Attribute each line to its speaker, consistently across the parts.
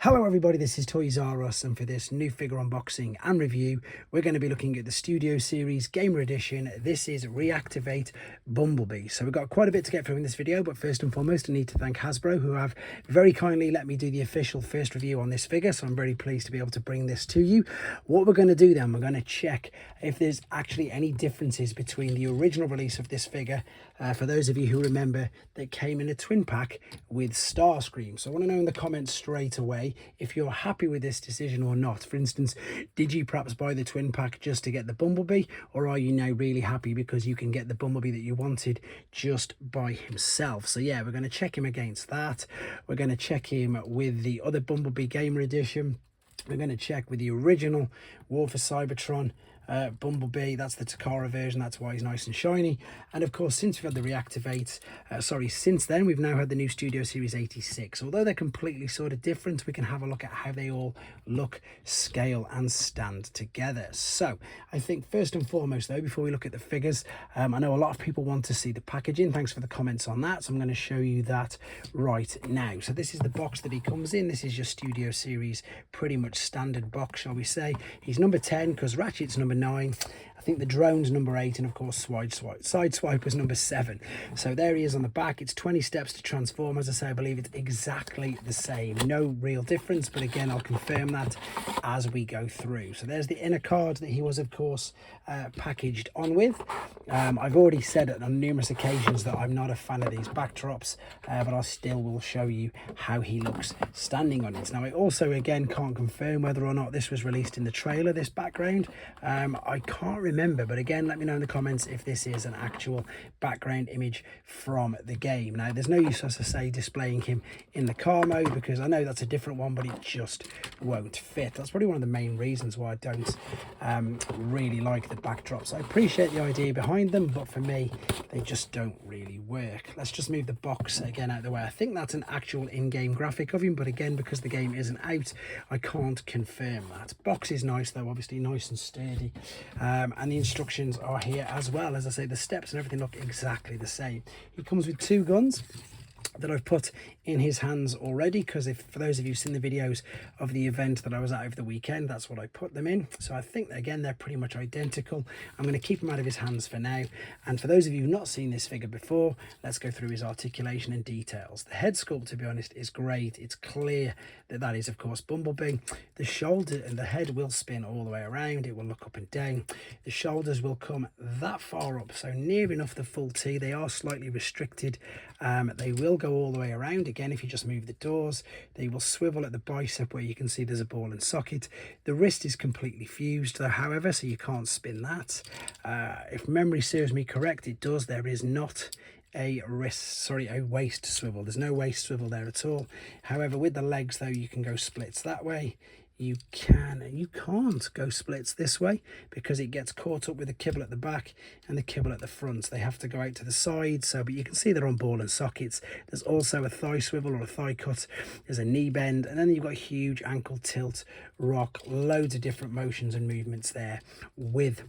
Speaker 1: Hello everybody, this is Toys R Us, and for this new figure unboxing and review we're going to be looking at the Studio Series Gamer Edition. This is Reactivate Bumblebee. So we've got quite a bit to get through in this video, but first and foremost I need to thank Hasbro, who have very kindly let me do the official first review on this figure, so I'm very pleased to be able to bring this to you. What we're going to do then, we're going to check if there's actually any differences between the original release of this figure, for those of you who remember, that came in a twin pack with Starscream. So I want to know in the comments straight away if you're happy with this decision or not. For instance, did you perhaps buy the twin pack just to get the Bumblebee, or are you now really happy because you can get the Bumblebee that you wanted just by himself? So yeah, we're going to check him against that. We're going to check him with the other Bumblebee Gamer Edition. We're going to check with the original War for Cybertron Bumblebee. That's the Takara version, that's why he's nice and shiny. And of course, since we've had the Reactivate, since then we've now had the new Studio Series 86. Although they're completely sort of different, we can have a look at how they all look, scale and stand together. So I think first and foremost though, before we look at the figures, I know a lot of people want to see the packaging. Thanks for the comments on that, so I'm going to show you that right now. So this is the box that he comes in. This is your Studio Series pretty much standard box, shall we say. He's number 10 because Ratchet's number 9. I think the drone's number 8, and of course Sideswiper's number 7. So there he is on the back. It's 20 steps to transform. As I say, I believe it's exactly the same, no real difference, but again I'll confirm that as we go through. So there's the inner card that he was of course packaged on with. I've already said it on numerous occasions that I'm not a fan of these backdrops, but I still will show you how he looks standing on it. Now I also again can't confirm whether or not this was released in the trailer, this background. I can't remember, but again let me know in the comments if this is an actual background image from the game. Now there's no use, as I say, displaying him in the car mode because I know that's a different one, but it just won't fit. That's probably one of the main reasons why I don't really like the backdrops. I appreciate the idea behind them, but for me they just don't really work. Let's just move the box again out of the way. I think that's an actual in-game graphic of him, but again because the game isn't out I can't confirm that. Box is nice though, obviously nice and sturdy, and the instructions are here as well. As I say, the steps and everything look exactly the same. He comes with 2 guns that I've put in his hands already, because if for those of you who've seen the videos of the event that I was at over the weekend, that's what I put them in. So I think again they're pretty much identical. I'm going to keep him out of his hands for now, and for those of you who've not seen this figure before, let's go through his articulation and details. The head sculpt, to be honest, is great. It's clear that that is of course Bumblebee. The shoulder and the head will spin all the way around, it will look up and down. The shoulders will come that far up, so near enough the full T. They are slightly restricted. They will go all the way around. Again, if you just move the doors, they will swivel at the bicep where you can see there's a ball and socket. The wrist is completely fused though, however, so you can't spin that. If memory serves me correct, it does. There is not a waist swivel. There's no waist swivel there at all. However, with the legs though, you can go splits that way. You can't go splits this way because it gets caught up with the kibble at the back and the kibble at the front. They have to go out to the side, so but you can see they're on ball and sockets. There's also a thigh swivel or a thigh cut. There's a knee bend, and then you've got huge ankle tilt, rock, loads of different motions and movements there with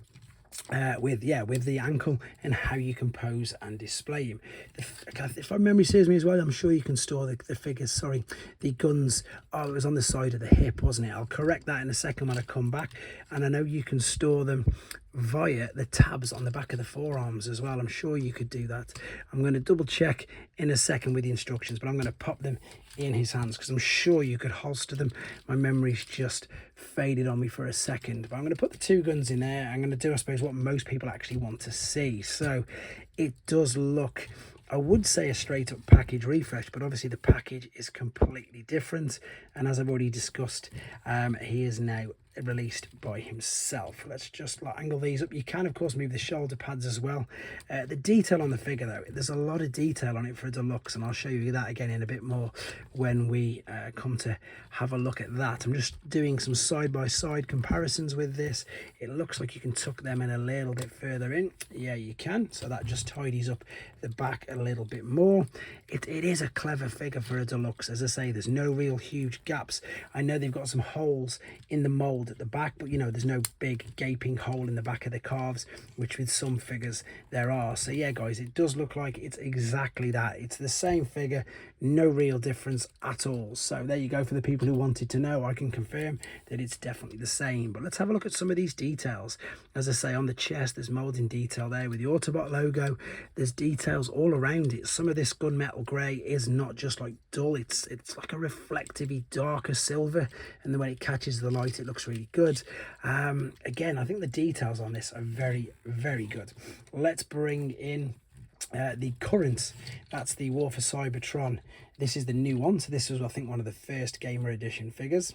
Speaker 1: the ankle and how you can pose and display him. If my memory serves me as well, I'm sure you can store the figures, the guns. Oh, it was on the side of the hip, wasn't it? I'll correct that in a second when I come back. And I know you can store them via the tabs on the back of the forearms as well. I'm sure you could do that. I'm going to double check in a second with the instructions, but I'm going to pop them in his hands because I'm sure you could holster them. My memory's just faded on me for a second, but I'm going to put the 2 guns in there. I'm going to do, I suppose, what most people actually want to see. So it does look, I would say, a straight up package refresh, but obviously the package is completely different, and as I've already discussed, he is now released by himself. Let's just angle these up. You can of course move the shoulder pads as well. The detail on the figure though, there's a lot of detail on it for a deluxe, and I'll show you that again in a bit more when we come to have a look at that. I'm just doing some side-by-side comparisons with this. It looks like you can tuck them in a little bit further in. Yeah, you can, so that just tidies up the back a little bit more. It is a clever figure for a deluxe. As I say, there's no real huge gaps. I know they've got some holes in the mold mold at the back, but you know, there's no big gaping hole in the back of the calves, which with some figures there are. So yeah guys, it does look like it's exactly that. It's the same figure, no real difference at all. So there you go. For the people who wanted to know, I can confirm that it's definitely the same. But let's have a look at some of these details. As I say, on the chest there's molding detail there with the Autobot logo. There's details all around it. Some of this gunmetal grey is not just like dull, it's like a reflectively darker silver, and then when it catches the light it looks really good. Again, I think the details on this are very, very good. Let's bring in the current, that's the War for Cybertron. This is the new one, so this was, I think, one of the first Gamer Edition figures.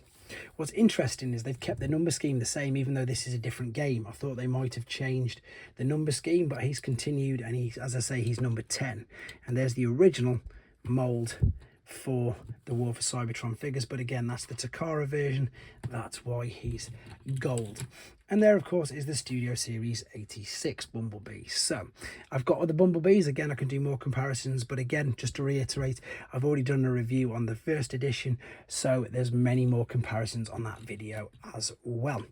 Speaker 1: What's interesting is they've kept the number scheme the same, even though this is a different game. I thought they might have changed the number scheme, but he's continued, and he's, as I say, he's number 10. And there's the original mold for the War for Cybertron figures, but again, that's the Takara version. That's why he's gold. And there, of course, is the Studio Series 86 Bumblebee. So I've got other Bumblebees. Again, I can do more comparisons, but again, just to reiterate, I've already done a review on the first edition, so there's many more comparisons on that video as well.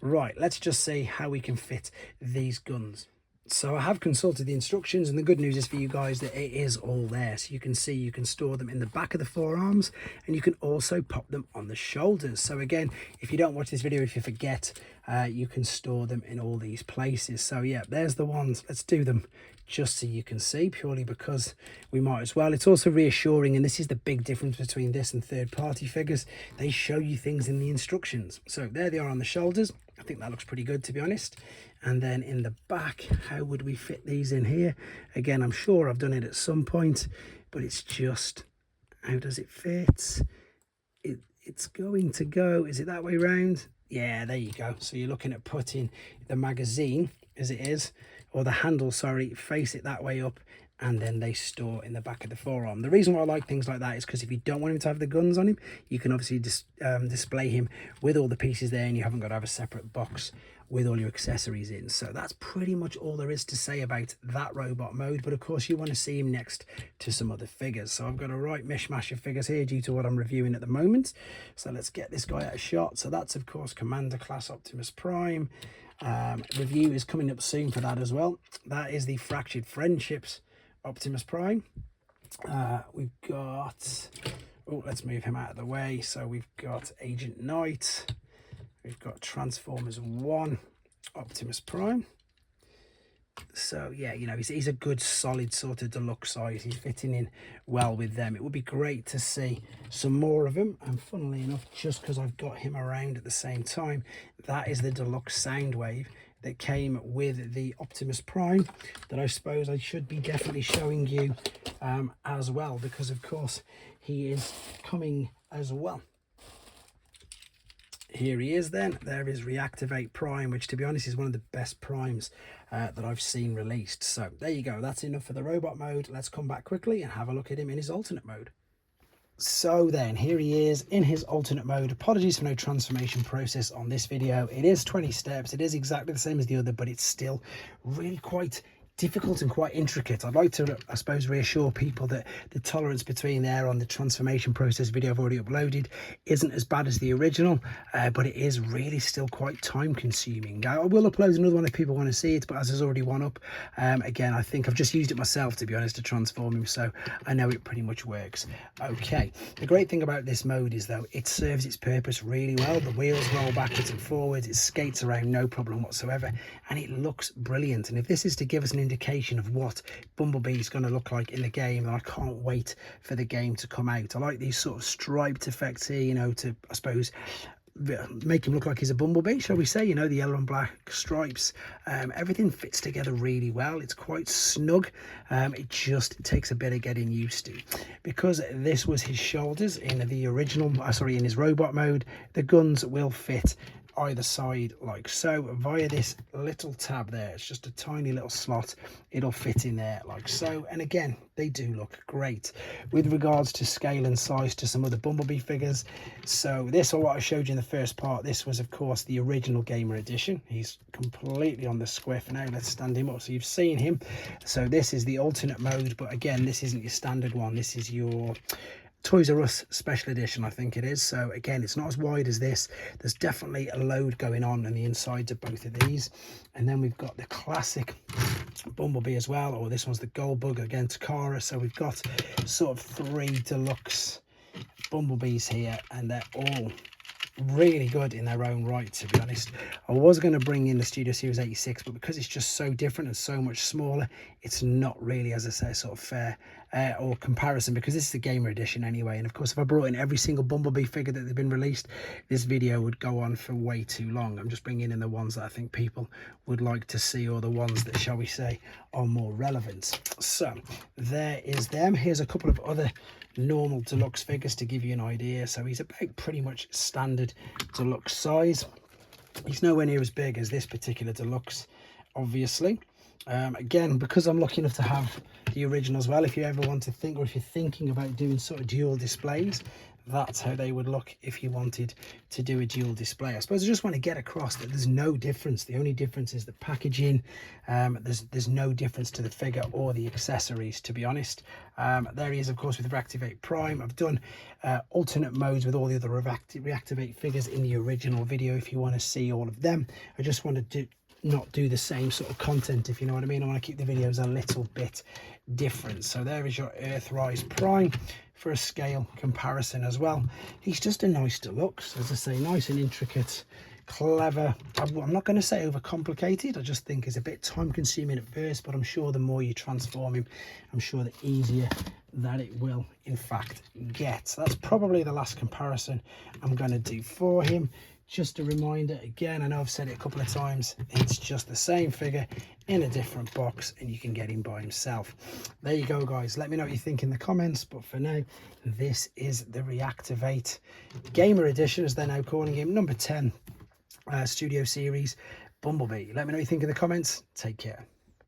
Speaker 1: Right, let's just see how we can fit these guns. So I have consulted the instructions, and the good news is for you guys that it is all there. So you can see you can store them in the back of the forearms, and you can also pop them on the shoulders. So again, if you don't watch this video, if you forget, you can store them in all these places. So yeah, there's the ones. Let's do them just so you can see, purely because we might as well. It's also reassuring, and this is the big difference between this and third-party figures. They show you things in the instructions. So there they are on the shoulders. I think that looks pretty good, to be honest. And then in the back, how would we fit these in here? Again, I'm sure I've done it at some point, but it's just, how does it fit? It's going to go, is it that way round? Yeah, there you go. So you're looking at putting the magazine, as it is, or the handle, sorry, face it that way up, and then they store in the back of the forearm. The reason why I like things like that is because if you don't want him to have the guns on him, you can obviously display him with all the pieces there, and you haven't got to have a separate box with all your accessories in. So that's pretty much all there is to say about that robot mode. But of course, you want to see him next to some other figures. So I've got a right mishmash of figures here due to what I'm reviewing at the moment. So let's get this guy out of shot. So that's, of course, Commander Class Optimus Prime. Review is coming up soon for that as well. That is the Fractured Friendships Optimus Prime. We've got, oh, let's move him out of the way. So we've got Agent Knight. We've got Transformers 1 Optimus Prime. So yeah, you know, he's a good solid sort of deluxe size. He's fitting in well with them. It would be great to see some more of him, and funnily enough, just because I've got him around at the same time, that is the deluxe Soundwave that came with the Optimus Prime that I suppose I should be definitely showing you as well, because of course he is coming as well. Here he is then. There is Reactivate Prime, which to be honest is one of the best primes that I've seen released. So there you go. That's enough for the robot mode. Let's come back quickly and have a look at him in his alternate mode. So then, here he is in his alternate mode. Apologies for no transformation process on this video. It is 20 steps. It is exactly the same as the other, but it's still really quite difficult and quite intricate. I'd like to, I suppose, reassure people that the tolerance between there on the transformation process video I've already uploaded isn't as bad as the original, but it is really still quite time consuming. I will upload another one if people want to see it, but as there's already one up, again, I think I've just used it myself, to be honest, to transform him, so I know it pretty much works. Okay, the great thing about this mode is, though, it serves its purpose really well. The wheels roll backwards and forwards, it skates around no problem whatsoever, and it looks brilliant. And if this is to give us an indication of what Bumblebee is going to look like in the game, and I can't wait for the game to come out. I like these sort of striped effects here, you know, to, I suppose, make him look like he's a bumblebee, shall we say, you know, the yellow and black stripes. Everything fits together really well. It's quite snug. It just takes a bit of getting used to. Because this was his shoulders in the original, sorry, in his robot mode, the guns will fit either side like so via this little tab there. It's just a tiny little slot, it'll fit in there like so, and again, they do look great with regards to scale and size to some other Bumblebee figures. So this, or what I showed you in the first part, this was of course the original Gamer Edition. He's completely on the squiff now. Let's stand him up so you've seen him. So this is the alternate mode, but again, this isn't your standard one. This is your Toys R Us special edition, I think it is. So again, it's not as wide as this. There's definitely a load going on in the insides of both of these. And then we've got the classic Bumblebee as well, or this one's the Gold Bug, again Takara. So we've got sort of 3 deluxe Bumblebees here, and they're all really good in their own right, to be honest. I was going to bring in the Studio Series 86, but because it's just so different and so much smaller, it's not really, as I say, sort of fair or comparison, because this is the gamer edition anyway. And of course, if I brought in every single Bumblebee figure that they've been released, this video would go on for way too long. I'm just bringing in the ones that I think people would like to see, or the ones that, shall we say, are more relevant. So there is them. Here's a couple of other normal deluxe figures to give you an idea. So he's about pretty much standard deluxe size. He's nowhere near as big as this particular deluxe, obviously. Again, because I'm lucky enough to have the original as well, if you ever want to think, or if you're thinking about doing sort of dual displays, that's how they would look if you wanted to do a dual display. I suppose I just want to get across that there's no difference. The only difference is the packaging. There's no difference to the figure or the accessories, to be honest. There he is, of course, with Reactivate Prime. I've done alternate modes with all the other Reactivate figures in the original video if you want to see all of them. I just wanted to not do the same sort of content, if you know what I mean. I want to keep the videos a little bit different. So there is your Earthrise Prime for a scale comparison as well. He's just a nice deluxe, as I say, nice and intricate, clever. I'm not going to say overcomplicated. I just think it's a bit time consuming at first, but I'm sure the more you transform him, I'm sure the easier that it will in fact get. So that's probably the last comparison I'm going to do for him. Just a reminder, again, I know I've said it a couple of times, it's just the same figure in a different box, and you can get him by himself. There you go, guys. Let me know what you think in the comments, but for now, this is the Reactivate Gamer Edition, as they're now calling him, number 10 Studio Series Bumblebee. Let me know what you think in the comments. Take care.